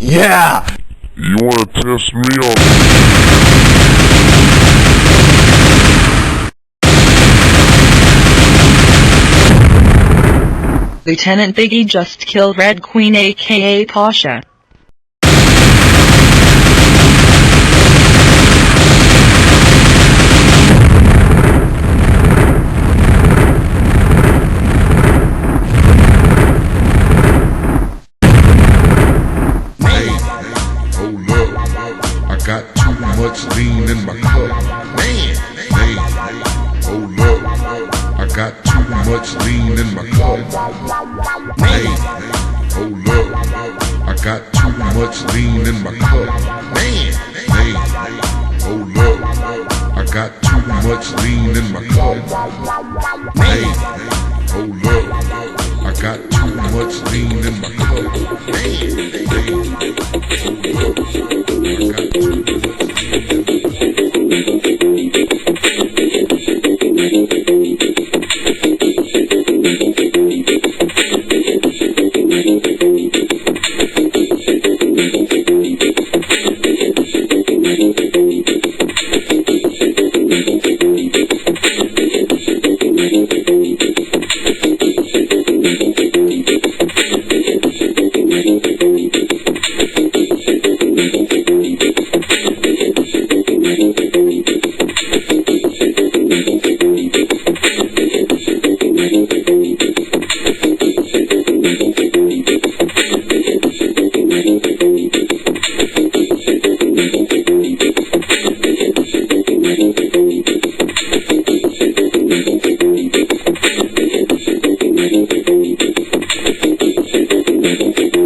Yeah! You wanna test me on... Lieutenant Biggie just killed Red Queen aka Pasha. Got too much lean in my cup. Man, hey, hold up. I got too much lean in my cup. Hey, hold up. I got too much lean in my cup. Man, hey, hold up. I got too much lean in my cup. Hey, hold up. I got too much lean in my cup. Hey, hold up. I got too much.